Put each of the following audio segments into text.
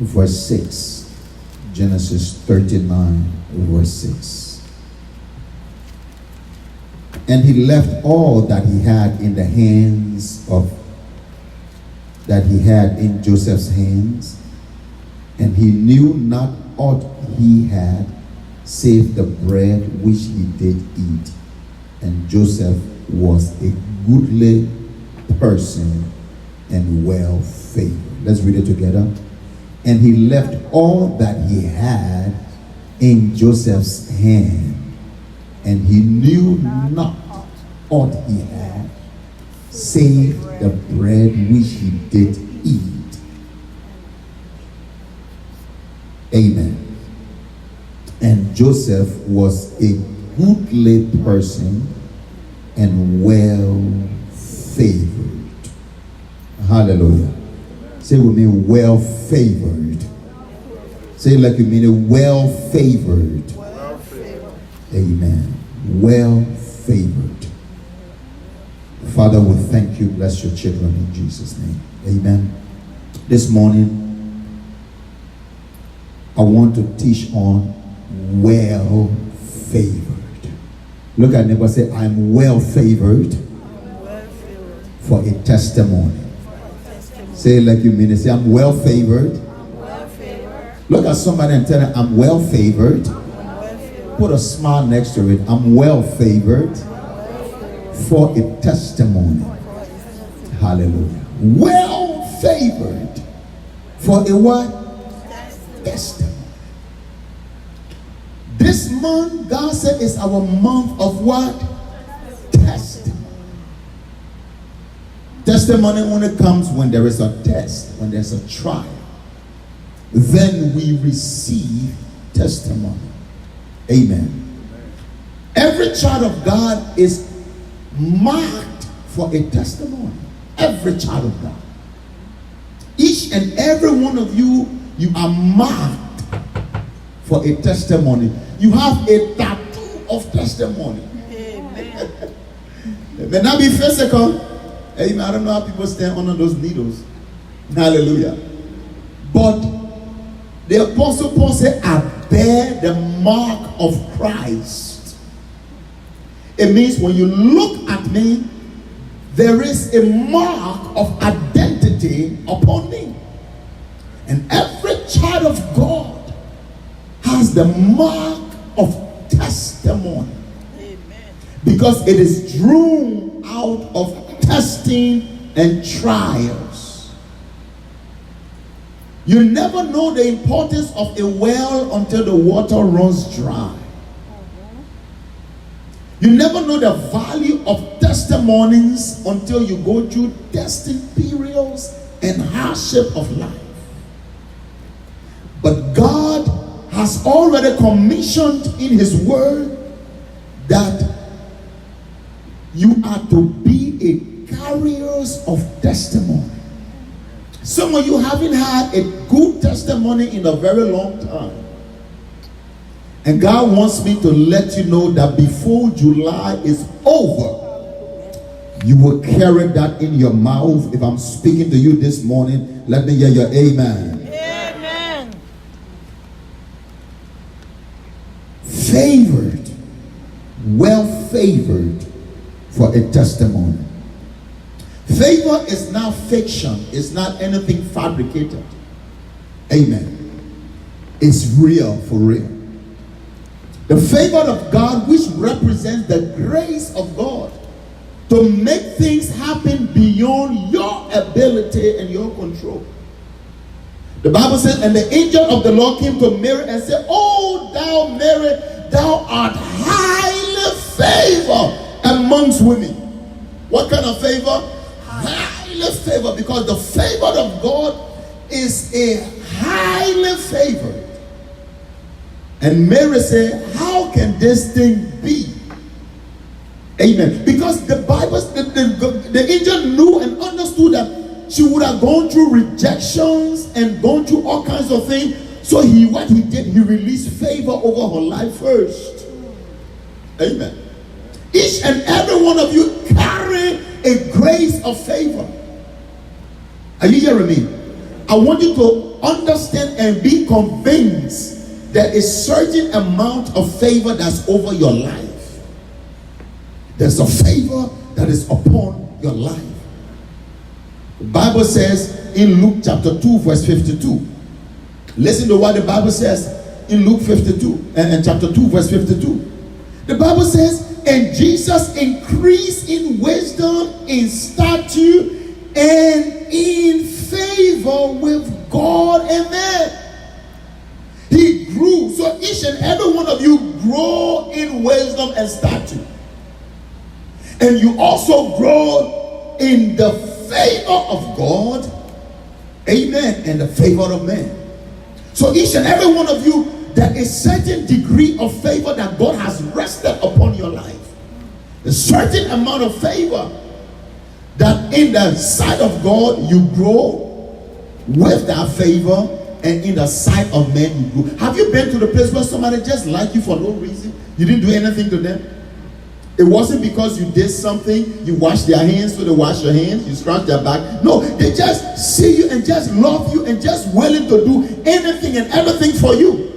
verse 6. Genesis 39, verse 6. And he left all that he had in the hands of, that he had in Joseph's hands, and he knew not aught he had, save the bread which he did eat. And Joseph was a goodly person and well favored. Let's read it together. And he left all that he had in Joseph's hand, and he knew not aught he had, save the bread which he did eat. Amen. And Joseph was a goodly person and well favored. Hallelujah. Say with me, well favored. Say it like you mean it, well favored. Amen. Well favored. Father, we thank you. Bless your children in Jesus' name. Amen. This morning, I want to teach on well favored. Look at neighbor, say, I'm well favored for a testimony. Say it like you mean it. Say, I'm well favored. Look at somebody and tell them, I'm well favored. Put a smile next to it. I'm well favored for a testimony. Hallelujah. Well favored for a what? Testimony. This month, God said, is our month of what? Testimony. Testimony only comes when there is a test, when there's a trial. Then we receive testimony. Amen. Every child of God is marked for a testimony. Every child of God. Each and every one of you, you are marked for a testimony. You have a tattoo of testimony. Amen. It may not be physical. Amen. I don't know how people stand under those needles. Hallelujah. But the Apostle Paul said, I bear the mark of Christ. It means when you look at me, there is a mark of identity upon me. And every child of God has the mark of testimony. Amen. Because it is drawn out of testing and trials. You never know the importance of a well until the water runs dry. You never know the value of testimonies until you go through testing periods and hardship of life. But God has already commissioned in his word that you are to be a carriers of testimony. Some of you haven't had a good testimony in a very long time. And God wants me to let you know that before July is over, you will carry that in your mouth. If I'm speaking to you this morning, let me hear your amen. Amen. Favored, well favored for a testimony. Favor is not fiction. It's not anything fabricated. Amen. It's real, for real. The favor of God, which represents the grace of God to make things happen beyond your ability and your control. The Bible says, and the angel of the Lord came to Mary and said, "Oh, thou Mary, thou art highly favored amongst women." What kind of favor? Highly favored, because the favor of God is a highly favored. And Mary said, how can this thing be? Amen. Because the Bible, the angel knew and understood that she would have gone through rejections and gone through all kinds of things. So what he did, he released favor over her life first. Amen. Each and every one of you carry a grace of favor. Are you hearing me? I want you to understand and be convinced that a certain amount of favor that's over your life. There's a favor that is upon your life. The Bible says in Luke chapter 2 verse 52. Listen to what the Bible says in Luke 52 and chapter 2 verse 52. The Bible says, and Jesus increased in wisdom, in stature, and in favor with God and man. He grew. So each and every one of you grow in wisdom and stature. And you also grow in the favor of God, amen, and the favor of man. So each and every one of you, there is certain degree of favor that God has rested upon your life. A certain amount of favor that in the sight of God you grow with that favor, and in the sight of men you grow. Have you been to the place where somebody just liked you for no reason? You didn't do anything to them. It wasn't because you did something, you washed their hands so they wash your hands, you scratch their back. No, they just see you and just love you and just willing to do anything and everything for you.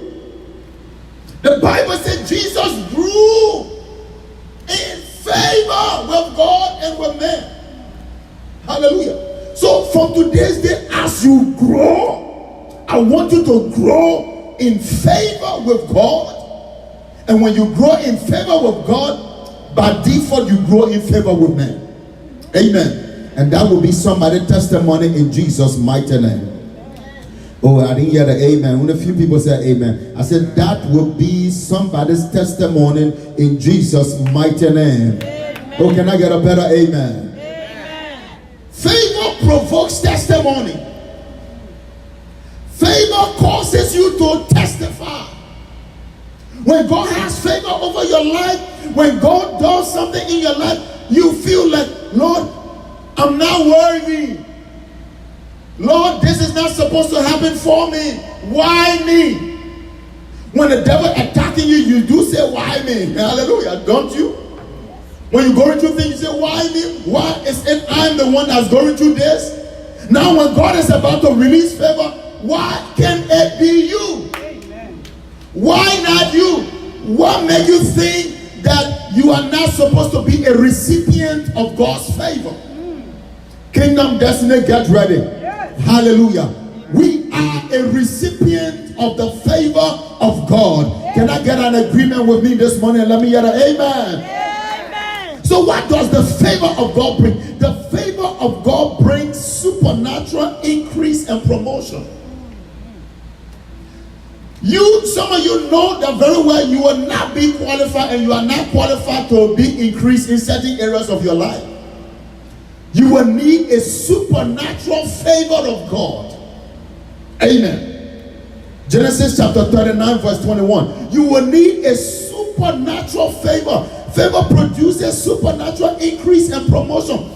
The Bible said Jesus grew in favor with God and with men. Hallelujah. So from today's day, as you grow, I want you to grow in favor with God. And when you grow in favor with God, by default, you grow in favor with men. Amen. And that will be somebody's testimony in Jesus' mighty name. Oh, I didn't hear the amen. When a few people said amen, I said that will be somebody's testimony in Jesus' mighty name. Amen. Oh, can I get a better amen? Amen. Favor provokes testimony. Favor causes you to testify. When God has favor over your life, when God does something in your life, you feel like, Lord, I'm not worthy. Lord, this is not supposed to happen for me. Why me? When the devil attacking you, you do say, why me? Hallelujah, don't you? When you're going through things, you say, why me? Why is it I'm the one that's going through this? Now when God is about to release favor, why can't it be you? Why not you? What made you think that you are not supposed to be a recipient of God's favor? Kingdom Destiny, get ready. Yes. Hallelujah. We are a recipient of the favor of God. Yes. Can I get an agreement with me this morning? Let me hear an amen. Amen. So what does the favor of God bring? The favor of God brings supernatural increase and promotion. Some of you know that very well you will not be qualified, and you are not qualified to be increased in certain areas of your life. You will need a supernatural favor of God. Amen. Genesis chapter 39 verse 21. You will need a supernatural favor. Favor produces supernatural increase and promotion.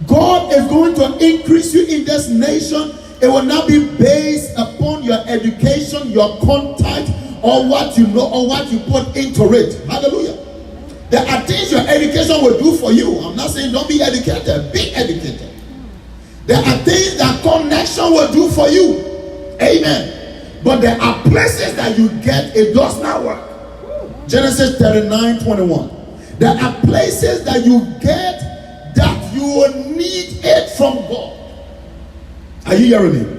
God is going to increase you in this nation. It will not be based upon your education, your contact, or what you know, or what you put into it. Hallelujah. There are things your education will do for you. I'm not saying don't be educated. Be educated. There are things that connection will do for you. Amen. But there are places that you get, it does not work. Genesis 39:21. There are places that you get that you will need it from God. Are you hearing me?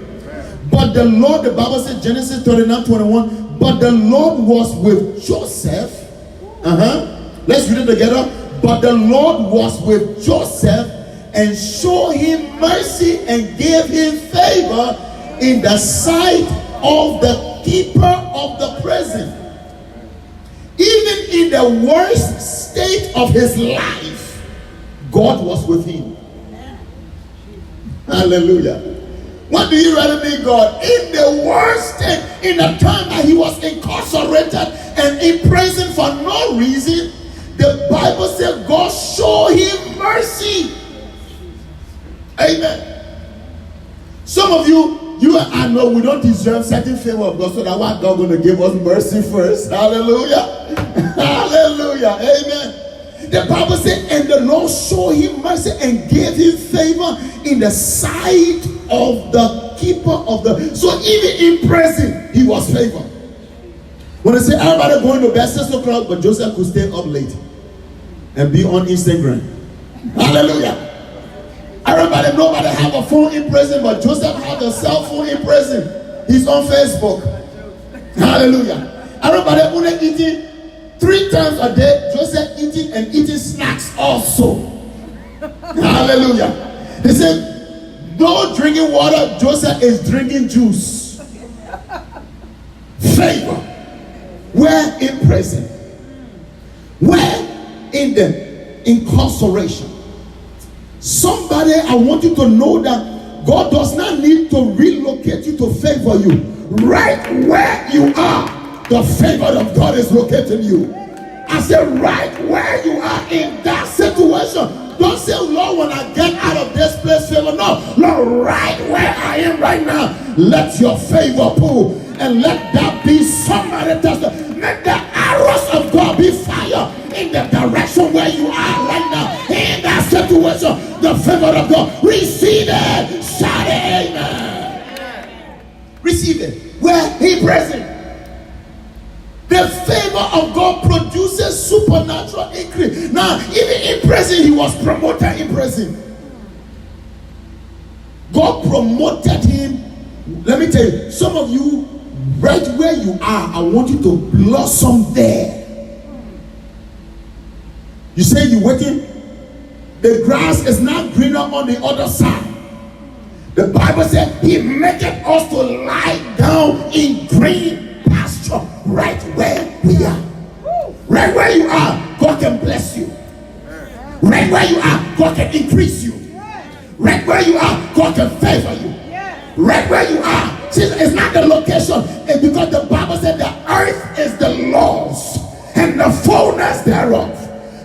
But the Lord, the Bible said, Genesis 39:21, but the Lord was with Joseph. Let's read it together. But the Lord was with Joseph and showed him mercy and gave him favor in the sight of the keeper of the prison. Even in the worst state of his life, God was with him. Hallelujah. What do you rather be, God? In the worst state, in the time that he was incarcerated and in prison for no reason, the Bible said God showed him mercy. Amen. Some of you and I know we don't deserve certain favor of God, so that's why God going to give us mercy first. Hallelujah. Hallelujah. Amen. The Bible said, and the Lord showed him mercy and gave him favor in the sight of the keeper keeper of the. So even in prison, he was favored. When I say everybody going to bed 6 o'clock, but Joseph could stay up late and be on Instagram. Hallelujah. Everybody, nobody have a phone in prison, but Joseph had a cell phone in prison. He's on Facebook. Hallelujah. Everybody only eating 3 times a day. Joseph eating and eating snacks also. Hallelujah. They said, no drinking water. Joseph is drinking juice. Favor. Where in prison? Where in the incarceration? Somebody, I want you to know that God does not need to relocate you to favor you. Right where you are, the favor of God is locating you. I said, right where you are in that situation. Don't say, Lord, when I get out of this place, favor. No, Lord, right where I am right now, let your favor pull. And let that be somebody testify. Let the arrows of God be fire in the direction where you are right now. In that situation, the favor of God. Receive it. Shout it, amen. Receive it. Where he present. The favor of God produces supernatural increase. Now, even in prison, he was promoted in prison. God promoted him. Let me tell you, some of you, right where you are, I want you to blossom there. You say you're waiting. The grass is not greener on the other side. The Bible said he maketh us to lie down in green pasture right where we are. Right where you are, God can bless you. Right where you are, God can increase you. Right where you are, God can favor you. Right where you are. See, it's not the location. It's because the Bible said the earth is the Lord's and the fullness thereof.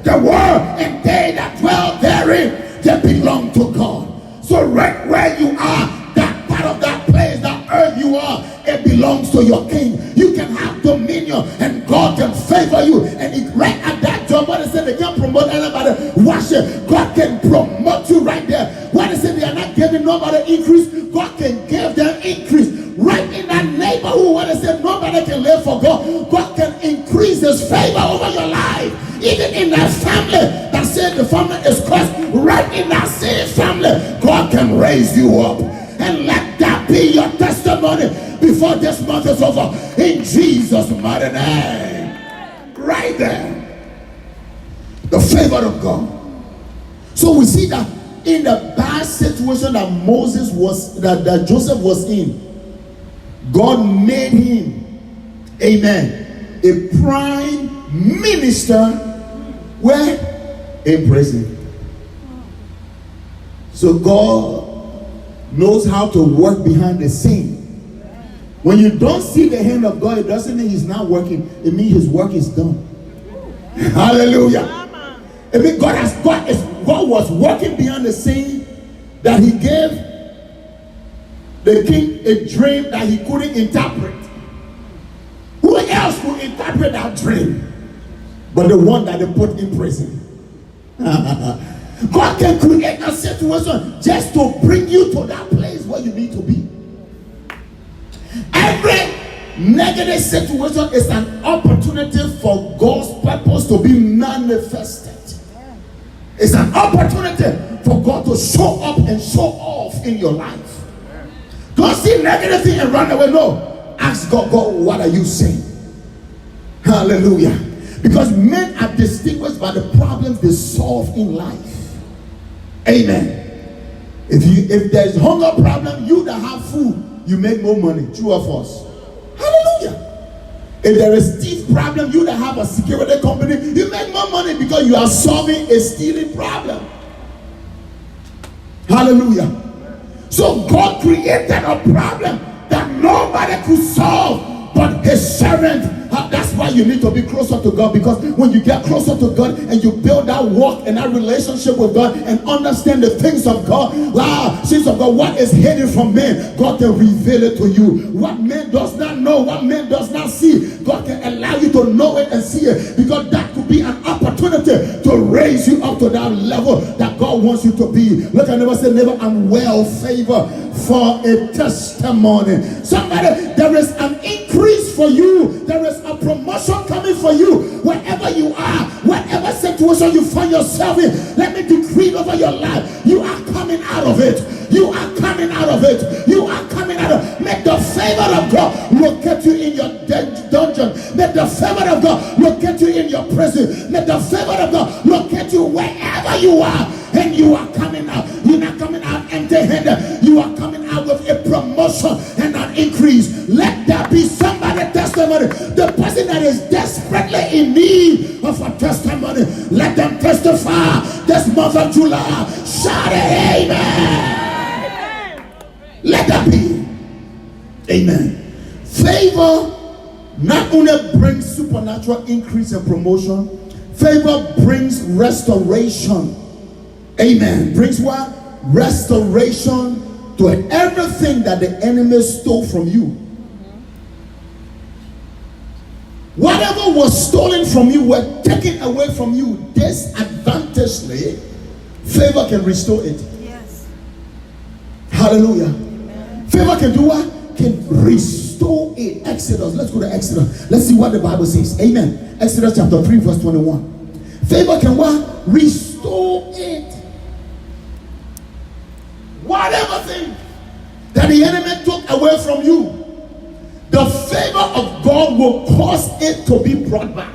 The world and they that dwell therein, they belong to God. So right where you are, that part of that place, that earth you are, it belongs to your king. You can have dominion and God can favor you. And it, right at that job, what they said, they can't promote anybody. Watch it. God can promote you right there. What they said, they are not giving nobody increase. God can give them increase. Right in that neighborhood where they said nobody can live for God, God can increase his favor over your life. Even in that family that said the family is cursed, right in that same family, God can raise you up. And let that be your testimony before this month is over. In Jesus' mighty name. Right there. The favor of God. So we see that in the bad situation that Moses was, that Joseph was in, God made him, amen, a prime minister. Where? In prison. So God knows how to work behind the scene. When you don't see the hand of God, it doesn't mean he's not working. It means his work is done. Hallelujah. It means God was working behind the scene, that he gave the king a dream that he couldn't interpret. Who else could interpret that dream but the one that they put in prison? God can create a situation just to bring you to that place where you need to be. Every negative situation is an opportunity for God's purpose to be manifested. It's an opportunity for God to show up and show off in your life. Don't see negative thing and run away. No. Ask God, God, what are you saying? Hallelujah. Because men are distinguished by the problems they solve in life. Amen. If there's hunger problem, you that have food, you make more money. True or false? Hallelujah. If there is thief problem, you that have a security company, you make more money because you are solving a stealing problem. Hallelujah. So God created a problem that nobody could solve but his servant. That's why you need to be closer to God, because when you get closer to God and you build that walk and that relationship with God and understand the things of God, things of God, what is hidden from men, God can reveal it to you. What man does not know, what man does not see, God can allow you to know it and see it, because that could be an opportunity ability to raise you up to that level that God wants you to be. Look at neighbor, say neighbor, I'm well favored for a testimony. Somebody, there is an increase for you. There is a promotion coming for you. Wherever you are, whatever situation you find yourself in, let me decree over your life. You are coming out of it. You are coming out of it. You are coming out of it. Make the favor of God locate you in your dungeon. Make the favor of God locate you in your prison. Make the favor of God locate you wherever you are. And you are coming out. You're not coming out empty-handed. You are coming out with a promotion and an increase. Let there be somebody testimony. The person that is desperately in need of a testimony, let them testify this month of July. Shout it, amen. Let that be. Amen. Favor not only brings supernatural increase and promotion, favor brings restoration. Amen. Brings what? Restoration to everything that the enemy stole from you. Whatever was stolen from you, were taken away from you disadvantageously, favor can restore it. Yes. Hallelujah. Amen. Favor can do what? Can restore it. Exodus. Let's go to Exodus. Let's see what the Bible says. Amen. Exodus chapter 3 verse 21. Favor can what? Restore it. Whatever thing that the enemy took away from you, the favor of God will cause it to be brought back.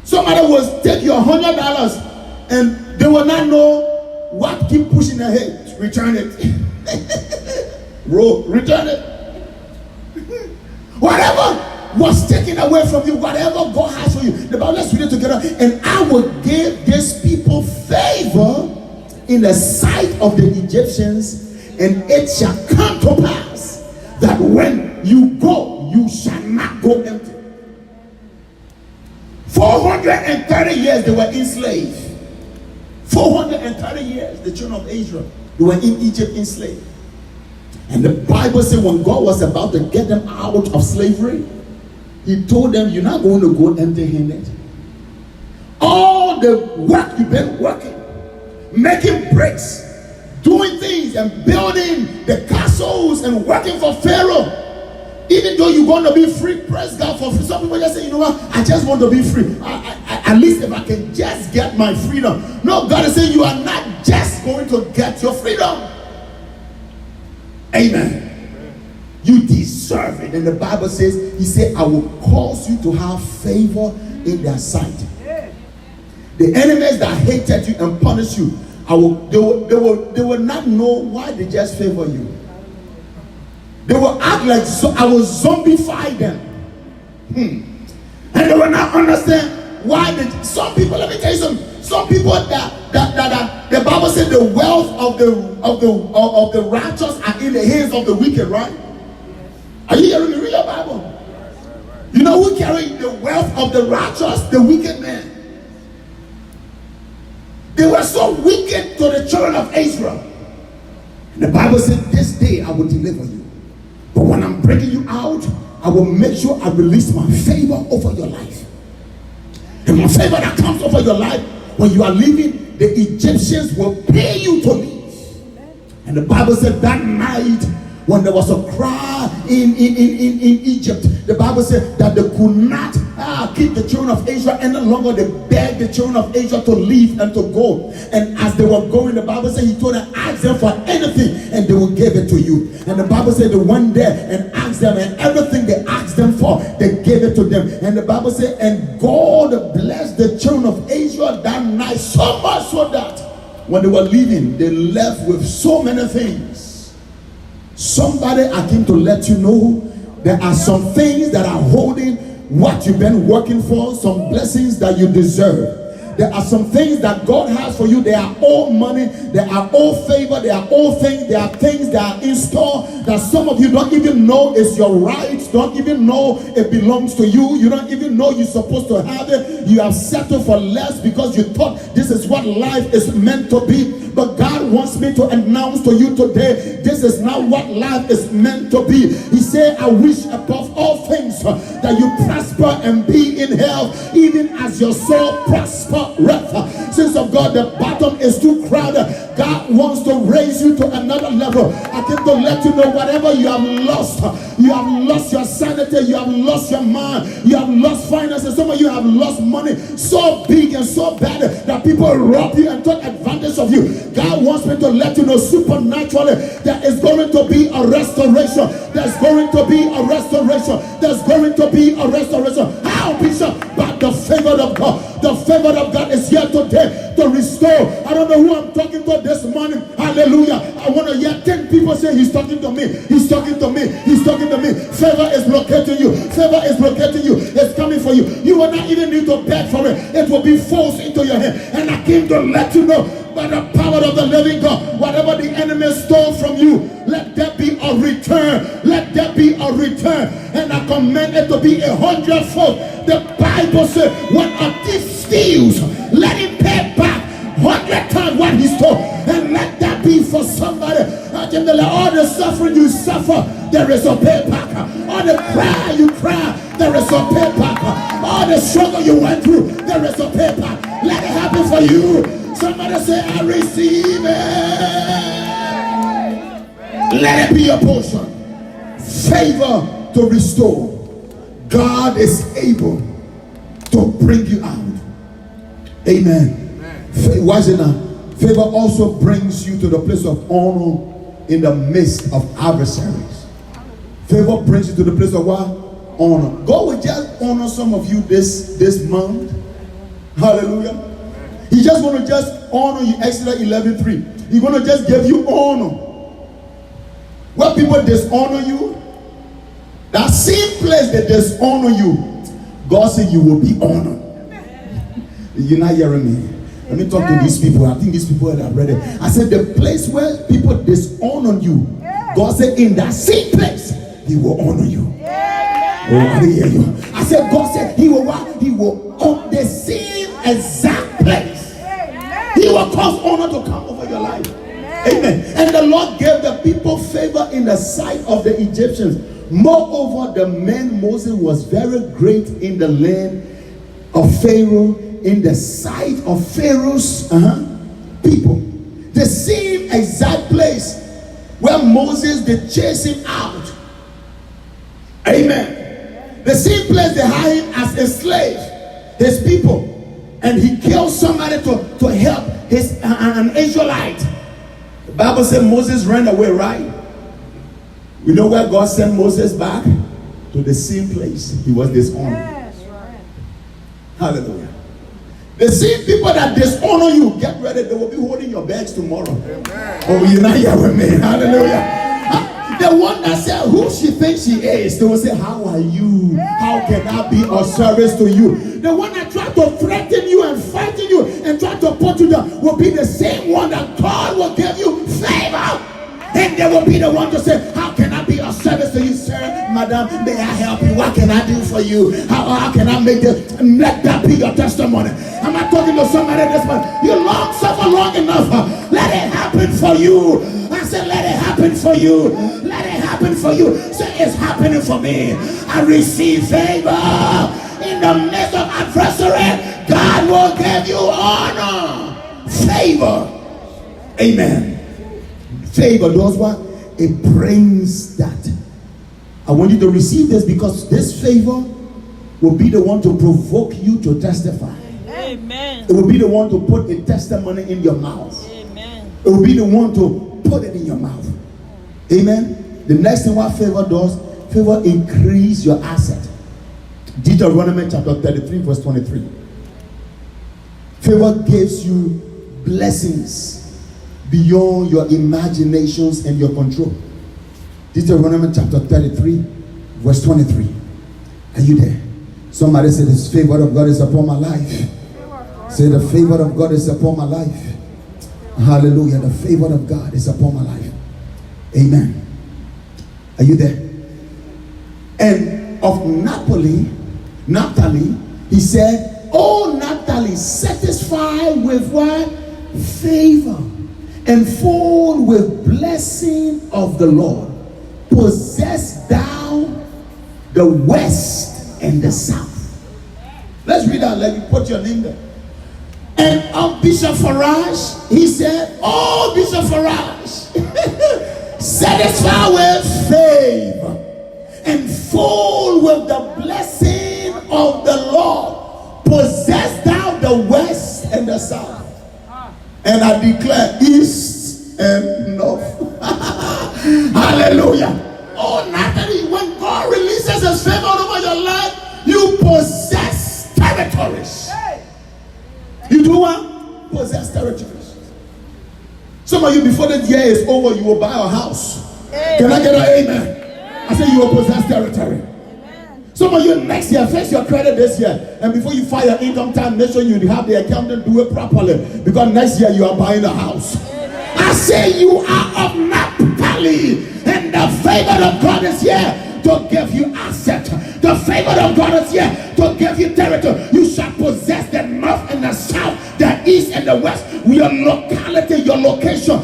Somebody will take your $100 and they will not know what keep pushing ahead. Return it. Return it. Whatever was taken away from you, whatever God has for you, the Bible, let's read it together. And I will give these people favor in the sight of the Egyptians, and it shall come to pass that when you go, you shall not go empty. 430 years they were enslaved. 430 years the children of Israel, they were in Egypt enslaved. And the Bible said when God was about to get them out of slavery, he told them, you're not going to go empty-handed. All the work you've been working, making bricks, doing things and building the castles and working for Pharaoh, even though you're going to be free, praise God for free. Some people just say, you know what, I just want to be free. At least if I can just get my freedom. No, God is saying you are not just going to get your freedom. Amen. You deserve it. And the Bible says, he said, I will cause you to have favor in their sight. The enemies that hated you and punished you, they will not know why they just favor you. They will act like I will zombify them. And they will not understand why some people, let me tell you something, some people that the Bible said the wealth of the righteous are in the hands of the wicked, right? Are you hearing me? Read your Bible. You know who carried the wealth of the righteous? The wicked man. They were so wicked to the children of Israel. And the Bible said, this day I will deliver you. But when I'm bringing you out, I will make sure I release my favor over your life. And my favor that comes over your life, when you are leaving, the Egyptians will pay you to leave. And the Bible said that night, when there was a cry in Egypt, the Bible said that they could not keep the children of Israel any longer. They begged the children of Israel to leave and to go. And as they were going, the Bible said he told them, ask them for anything and they will give it to you. And the Bible said they went there and asked them, and everything they asked them for, they gave it to them. And the Bible said, and God blessed the children of Israel that night, so much so that when they were leaving, they left with so many things. Somebody, I came to let you know there are some things that are holding what you've been working for, some blessings that you deserve. There are some things that God has for you. They are all money, they are all favor, they are all things, there are things that are in store that some of you don't even know is your right, don't even know it belongs to you. You don't even know you're supposed to have it. You have settled for less because you thought this is what life is meant to be. But God wants me to announce to you today, this is not what life is meant to be. He said, I wish above all things that you prosper and be in health, even as your soul prospereth. Saints of God, the bottom is too crowded. God wants to raise you to another level. I came to let you know, whatever you have lost your sanity, you have lost your mind, you have lost finances, some of you have lost money so big and so bad that people rob you and took advantage of you. God wants me to let you know, supernaturally, there is going to be a restoration. There's going to be a restoration. There's going to be a restoration. How, Bishop? But the favor of God. The favor of God is here today to restore. I don't know who I'm talking to this morning. Hallelujah. I want to hear 10 people say, he's talking to me. He's talking to me. He's talking to me. Favor is locating you. Favor is locating you. It's coming for you. You will not even need to beg for it. It will be forced into your hand. And I came to let you know, by the power of the living God, whatever the enemy stole from you, let there be a return. Let there be a return. And I command it to be 100-fold. The Bible says, when a thief steals, let him pay back 100 times what he stole. And let that be for somebody. I can tell you, all the suffering you suffer, there is a payback. All the cry you cry, there is a payback. All the struggle you went through, there is a payback. Let it happen for you. Somebody say, I receive it. Let it be a portion. Favor to restore. God is able to bring you out. Amen. Watch it now. Favor also brings you to the place of honor in the midst of adversaries. Favor brings you to the place of what? Honor. God will just honor some of you this month. Hallelujah. He just want to just honor you. Exodus 11:3. He's going to just give you honor. When people dishonor you, that same place they dishonor you, God said you will be honored. You're not hearing me. Let me talk to these people. I think these people are ready. I said the place where people dishonor you, God said in that same place, He will honor you. Oh, I didn't hear you. I said God said He will what? He will on the same exact place. He will cause honor to come over your life. Amen. And the Lord gave the people favor in the sight of the Egyptians. Moreover, the man Moses was very great in the land of Pharaoh, in the sight of Pharaoh's people. The same exact place where Moses did chase him out. Amen. The same place they hired him as a slave, his people. And he killed somebody to help an Israelite. The Bible said Moses ran away, right? We know where God sent Moses back? To the same place he was dishonored. Yes, right. Hallelujah. The same people that dishonor you, get ready, they will be holding your bags tomorrow. Amen. Oh, you're not here with me. Hallelujah. The one that said who she thinks she is, they will say, how are you? How can I be of service to you? The one that tried to threaten you and frighten you and try to put you down will be the same one that God will give you favor. And they will be the one to say, how can I be of service to you, sir? Madam, may I help you? What can I do for you? How can I make this? Let that be your testimony. Am I talking to somebody this morning? You long suffer long enough. Let it happen for you. I said, let it happen for you. Let it happen for you. Say, it's happening for me. I receive favor. In the midst of adversary, God will give you honor. Favor. Amen. Favor does what? It brings that. I want you to receive this because this favor will be the one to provoke you to testify. Amen. It will be the one to put a testimony in your mouth. Amen. It will be the one to put it in your mouth. Amen. The next thing what favor does, favor increase your asset. Deuteronomy chapter 33 verse 23. Favor gives you blessings beyond your imaginations and your control. Deuteronomy chapter 33 verse 23. Are you there? Somebody said, the favor of God is upon my life. Say, the favor of God is upon my life. Hallelujah. The favor of God is upon my life. Amen. Are you there? And of Naphtali, he said, oh Naphtali, satisfied with what? Favor. and full with blessing of the Lord. Possess thou the west and the south. Let's read that. Let me put your name there. And of Bishop Farage, he said, oh, Bishop Farage, satisfied with favor and full with the blessing of the Lord. Possess thou the west and the south. And I declare east and north. Hallelujah. Oh, Natalie, when God releases his favor over your life, you possess territories. You do what? Possess territories. Some of you, before the year is over, you will buy a house. Can I get an amen? I say you will possess territory. Some of you, next year, fix your credit this year. And before you file your income tax, make sure you have the accountant do it properly. Because next year you are buying a house. I say you are of Naphtali. And the favor of God is here to give you asset. The favor of God is here to give you territory. You shall possess the north and the south, the east and the west. Your locality, your location,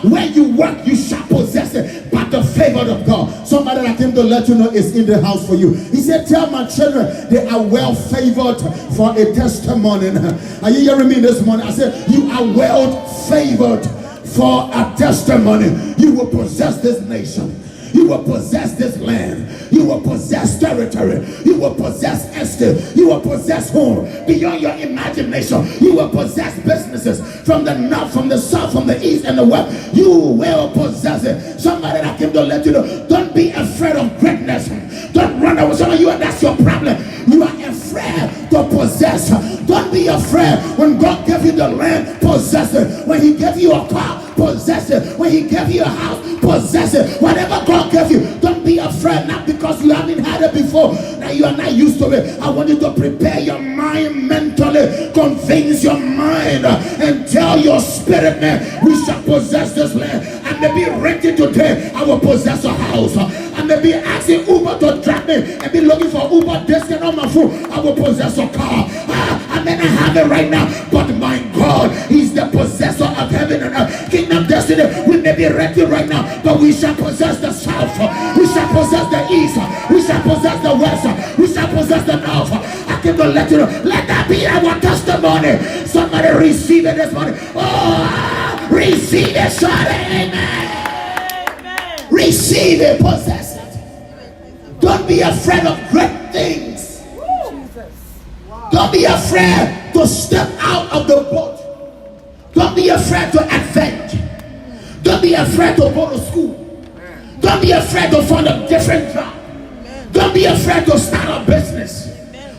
where you work, you shall possess it. But the favor of God, somebody that came to let you know is in the house for you. He said, tell my children they are well favored for a testimony. Are you hearing me this morning? I said, you are well favored for a testimony. You will possess this nation. You will possess this land. You will possess territory. You will possess estate. You will possess home beyond your imagination. You will possess businesses from the north, from the south, from the east and the west. You will possess it. Somebody that came to let you know, don't be afraid of greatness. Don't run away. Some of you, that's your problem. You are afraid to possess. Don't be afraid. When God gave you the land, possess it. When he gave you a car, possess it. When he gave you a house, possess it. Whatever God gave you, don't be afraid. Not because you haven't had it before, now you are not used to it. I want you to prepare your mind mentally, convince your mind, and tell your spirit, man, we shall possess this land. I may be renting today, I will possess a house. I may be asking Uber to drop me and be looking for Uber discount on my phone. I will possess a car. I may not have it right now, but my God, he's the possessor of heaven and earth. Kingdom destiny, we may be renting right now, but we shall possess the south. We shall possess the east. We shall possess the west. We shall possess the north. I came to let you know, let that be our testimony. Somebody receive it this morning. Oh, receive it, shout amen. Receive it, possess it. Don't be afraid of great things. Don't be afraid to step out of the boat. Don't be afraid to advance. Don't be afraid to go to school. Don't be afraid to find a different job. Don't be afraid to start a business.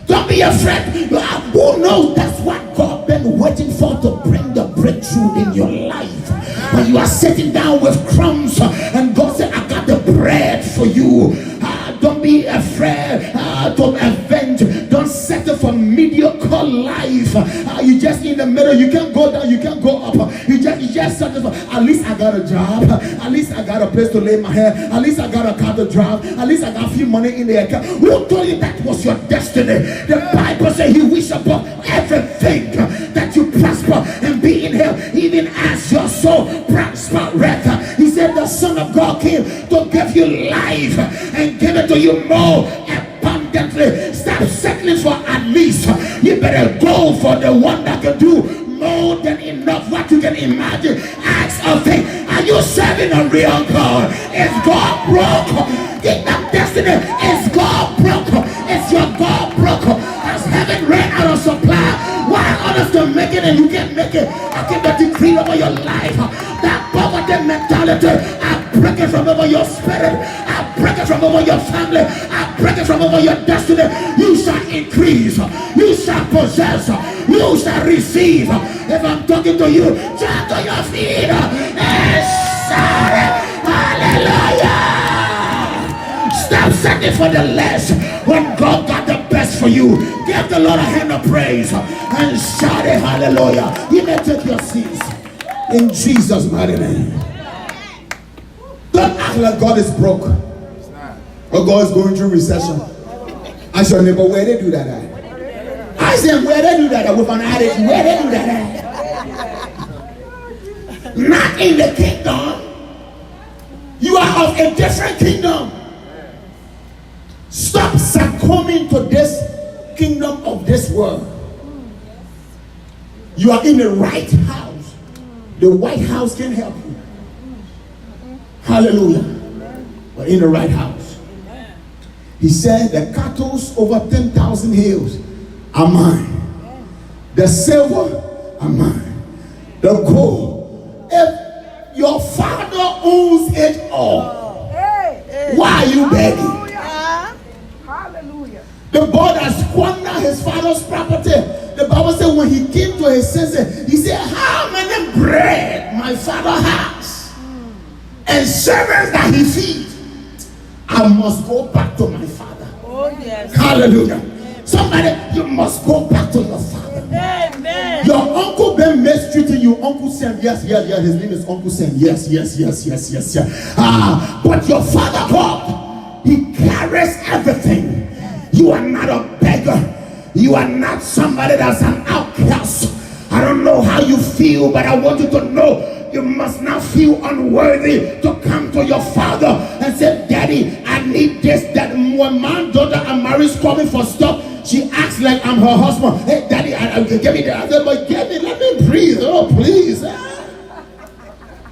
Don't be afraid. Who knows? That's what God been waiting for, to bring the breakthrough in your life. When you are sitting down with crumbs and God said, I got the bread for you. Don't be afraid to avenge. Don't settle for mediocre life. You just in the middle. You can't go down. You can't go up. You just settle for, at least I got a job. At least I got a place to lay my head. At least I got a car to drive. At least I got a few money in the account. Who told you that was your destiny? The Bible says he wish above everything that you prosper and be in health, even as your soul prospereth. He said the Son of God came to give you life and give it to you more abundantly. Stop settling for at least. You better go for the one that can do more than enough what you can imagine. Acts of faith. Are you serving a real God? Is God broke? Kingdom destiny. Is God broke? Is your God broke? Has heaven ran out of supply? Why others can make it and you can't make it? I give the decree over your life. That poverty mentality, I break it from over your spirit. I break it from over your family. I break it from over your destiny. You shall increase. You shall possess. You shall receive. If I'm talking to you, jump to your feet and shout hallelujah. Stop searching for the less when God got the best for you. Give the Lord a hand of praise and shout it hallelujah. You may take your seats in Jesus' mighty name. Don't act like God is broke or God is going through recession. Ask your neighbor, where they do that at? I said, where they do that at? With an attitude, where they do that at? not in the kingdom. You are of a different kingdom. Stop succumbing to this kingdom of this world. You are in the right house. The White House can help you. Hallelujah. We're in the right house. He said the cattle over 10,000 hills are mine. The silver are mine. The gold. If your father owns it all, why are you begging? The boy that squandered his father's property, the Bible said when he came to his senses, he said, how many bread my father has and servants that he feeds, I must go back to my father. Oh, yes. Hallelujah. Somebody, you must go back to your father. Amen. Your uncle been mistreating you, Uncle Sam. Yes, his name is Uncle Sam. Yes. But your father God, he carries everything. You are not a beggar. You are not somebody that's an outcast. I don't know how you feel, but I want you to know you must not feel unworthy to come to your father and say, Daddy, I need this. That when my daughter Amari's coming for stuff, she acts like I'm her husband. Hey, Daddy, give me that. I said, but let me breathe. Oh, please.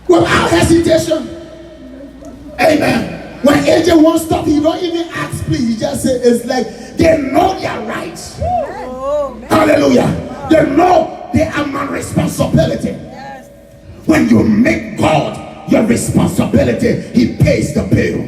Without hesitation. Amen. When AJ won't stop, he don't even ask, please. He just say, it's like they know their rights. Oh, hallelujah. They know they are my responsibility. yes. When you make God your responsibility, he pays the bill.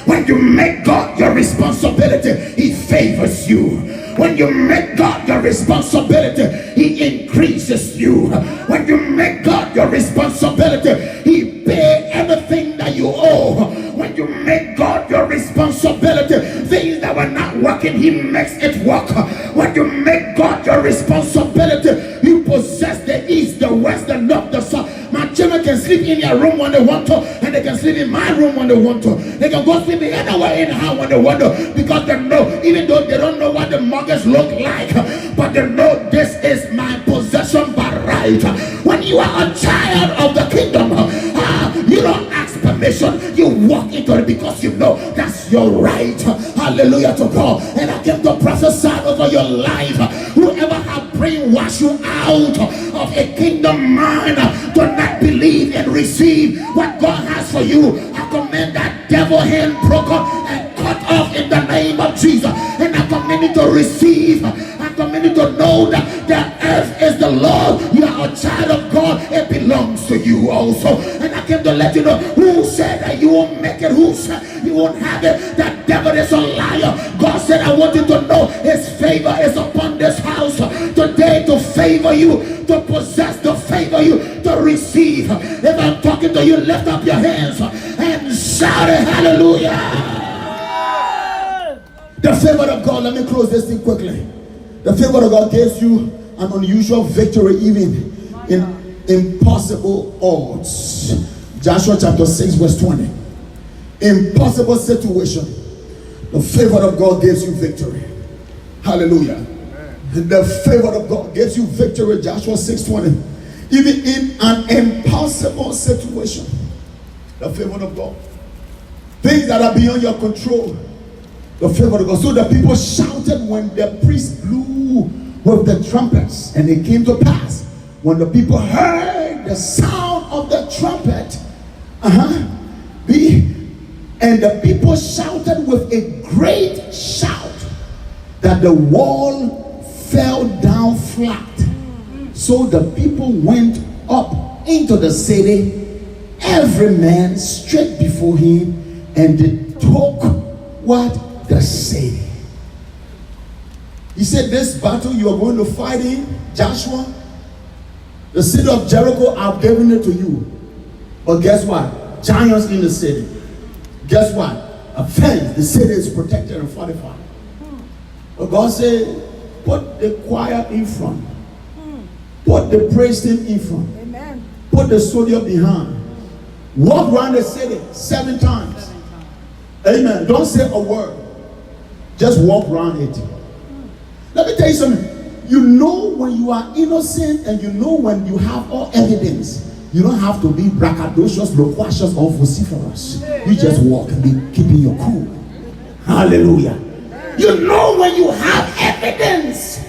When you make God your responsibility, he favors you. When you make God your responsibility, he increases you. When you make God your responsibility, he pays everything that you owe. When you make God your responsibility, things that were not working, he makes it work. When you make God your responsibility, you possess the east, the west, the north, the south. My children can sleep in their room when they want to, and they can sleep in my room when they want to. They can go sleep anywhere in the house when they want to, because they know, even though they don't know what the mortgage look like, but they know this is my possession by right. When you are a child of the kingdom, you don't ask permission, you walk into it because you know that's your right. Hallelujah to God. And I came to prophesy over your life. Whoever have brainwashed you out of a kingdom mind, do not believe and receive what God has for you. I command that devil hand broken and cut off in the name of Jesus. And I command you to receive. I command you to know that the earth is the Lord. You are a child of God. It belongs to you also. And I came to let you know, who said that you won't make it? Who said you won't have it? That devil is a liar. God said, I want you to know his favor is upon this house today, to favor you, to possess, to favor you, to receive. If I'm talking to you, lift up your hands and shout it, hallelujah. The favor of God, let me close this thing quickly. The favor of God gives you an unusual victory even in impossible odds. Joshua chapter 6 verse 20. Impossible situation. The favor of God gives you victory. Hallelujah. The favor of God gives you victory. Joshua 6:20. Even in an impossible situation, the favor of God. Things that are beyond your control, the favor of God. So the people shouted when the priest blew with the trumpets, and it came to pass when the people heard the sound of the trumpet, and the people shouted with a great shout that the wall fell down flat. So the people went up into the city, every man straight before him, and they took what? The city. He said, this battle you are going to fight in, Joshua, the city of Jericho, I've given it to you. But guess what? Giants in the city. Guess what? A fence. The city is protected and fortified. But God said, put the choir in front. Put the praise team in front. Amen. Put the soldier behind. Walk around the city 7 times. Amen. Don't say a word. Just walk around it. Let me tell you something. You know when you are innocent, and you know when you have all evidence. You don't have to be braggadocious, loquacious, or vociferous. You just walk and be keeping your cool. Hallelujah. You know when you have evidence.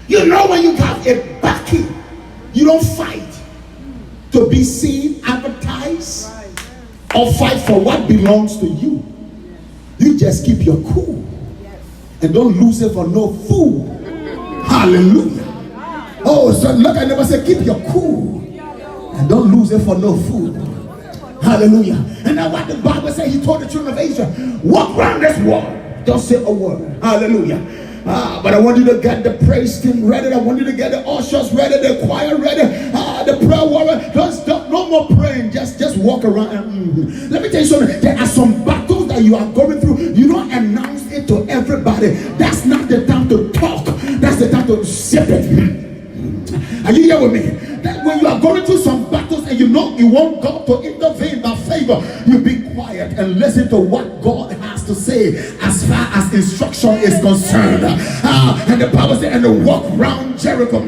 You know when you have a backing. You don't fight to be seen, advertised, or fight for what belongs to you. You just keep your cool and don't lose it for no fool. Hallelujah. Oh, so look, I never say keep your cool and don't lose it for no fool. Hallelujah. And now what the Bible says, he told the children of Israel, walk around this wall, don't say a word. Hallelujah. But I want you to get the praise team ready. I want you to get the ushers ready, the choir ready, the prayer warrior. No more praying. Just walk around. And, let me tell you something. There are some battles that you are going through. You don't announce it to everybody. That's not the time to talk. That's the time to sip it. Are you here with me? That when you are going through some battles and you know you want God to intervene by favor, you be quiet and listen to what God has to say as far as instruction is concerned. And the Bible said, and they walk round Jericho.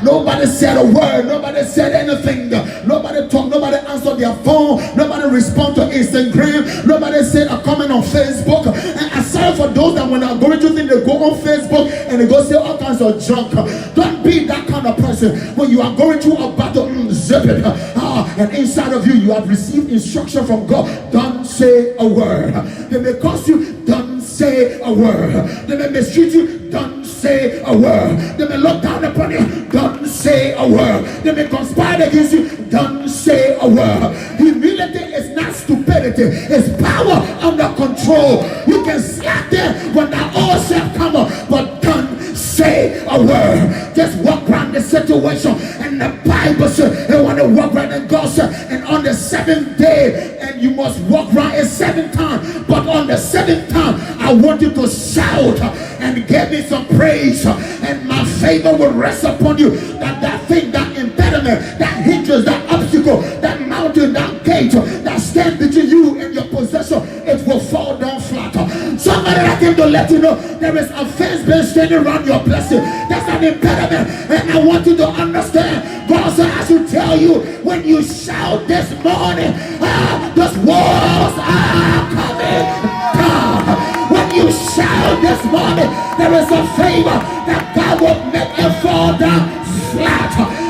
Nobody said a word. Nobody said anything. Nobody talked. Nobody answered their phone. Nobody responded to Instagram. Nobody said a comment on Facebook. And aside for those that when they are going through things, they go on Facebook and they go say all kinds of junk. Don't be that kind of person. When you are going through a battle, zip it. And inside of you, you have received instruction from God. Don't say a word. They may curse you. Don't say a word. They may mistreat you. Don't say a word. They may look down upon you. Don't say a word. They may conspire against you. Don't say a word. Humility is not stupidity. It's power under control. You can slap them when the all shall come up, but don't say a word. Just walk around the situation. And the Bible says they want to walk around, and God said, and on the seventh day, and you must walk around a 7th time. But on the 7th time, I want you to shout and give me some praise, and my favor will rest upon you. That thing, that impediment, that hindrance, that obstacle, that mountain, that gate that stands between you and your possession, it will fall down flat. Somebody that came to let you know there is a fence been standing around your blessing. That's an impediment, and I want you to understand. God said I should tell you, when you shout this morning, those walls are coming down. When you shout this morning, there is a favor that God will make it fall down flat.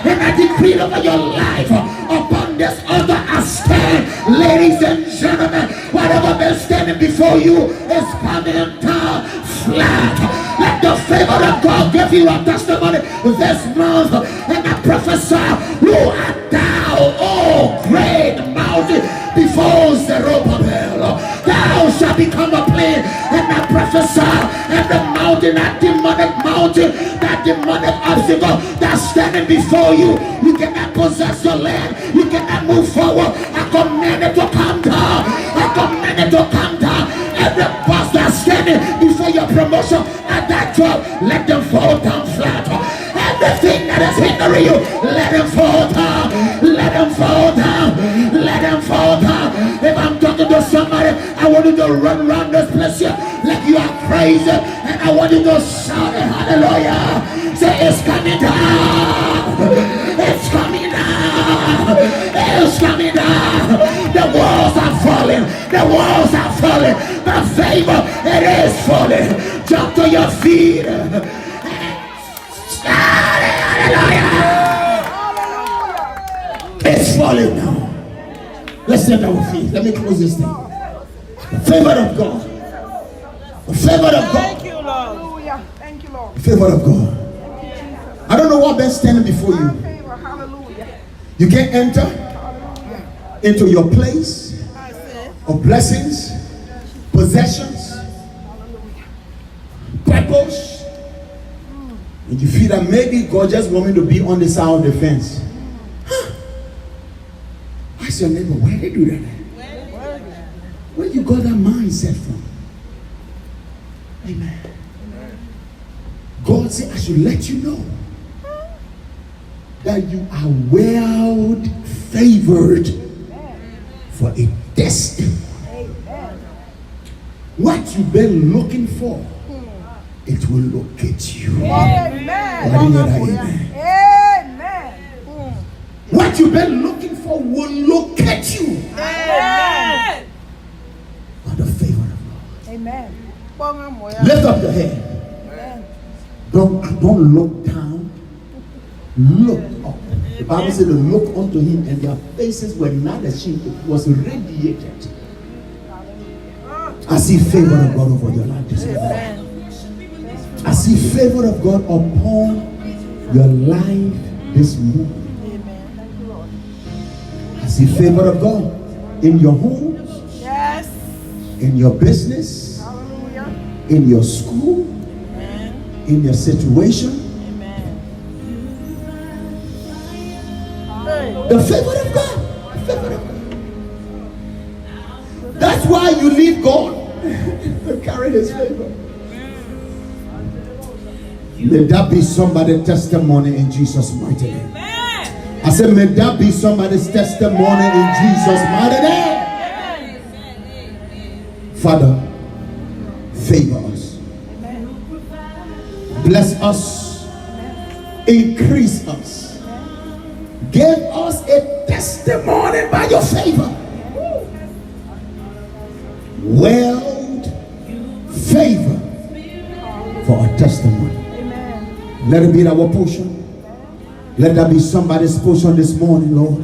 And I decree over your life, upon this altar I stand, ladies and gentlemen, whatever been standing before you is coming down flat. Let the favor of God give you a testimony this month. And I prophesy, who art thou, oh great mountain, before Zerubbabel? Thou shalt become a plain. And I prophesy, and the mountain, that demonic mountain, that demonic obstacle that's standing before you, you cannot possess your land. You cannot move forward. I command it to come down. I command it to come down. Every boss that's standing before your promotion at that job, let them fall down flat. Everything that is hindering you, let them fall down. Let them fall down. Let them fall down. If I'm talking to somebody, I want you to run around this place here like you are crazy, and I want you to shout it, hallelujah. Say, it's coming down. It's coming down. It's coming down. The walls are falling. The walls are falling. By favor, it is falling. Jump to your feet. Hallelujah. It's falling now. Let's stand our feet. Let me close this thing. The favor of God. The favor of God. Thank you, Lord. Thank you, Lord. The favor of God. I don't know what been standing before you. Hallelujah. You can't enter into your place of blessings, possessions, purpose, and you feel that maybe God just want me to be on the side of the fence. Ask your neighbor, where they do that? Where you got that mindset from? Amen. God said I should let you know that you are well favored for a destiny. What you've been looking for, it will locate you. Amen. Why didn't you hear that? Amen. Amen. What you've been looking for will locate you Amen. by the favor of God. Amen. Lift up your head. Don't look down. Look up. The Bible said to look unto him, and their faces were not ashamed. It was radiated. I see favor of God over your life this morning. I see favor of God upon your life this morning. I see favor of God in your homes, Yes. in your business, Hallelujah. in your school, Amen. in your situation. Amen. The favor of God. The favor of God. That's why you need God to carry his favor. May that be somebody's testimony in Jesus' mighty name. I said, may that be somebody's testimony in Jesus' mighty name. Father, favor us. Bless us. Increase us. Give us a testimony by your favor. Weld favor for a testimony. Let it be our portion. Let that be somebody's portion this morning, Lord.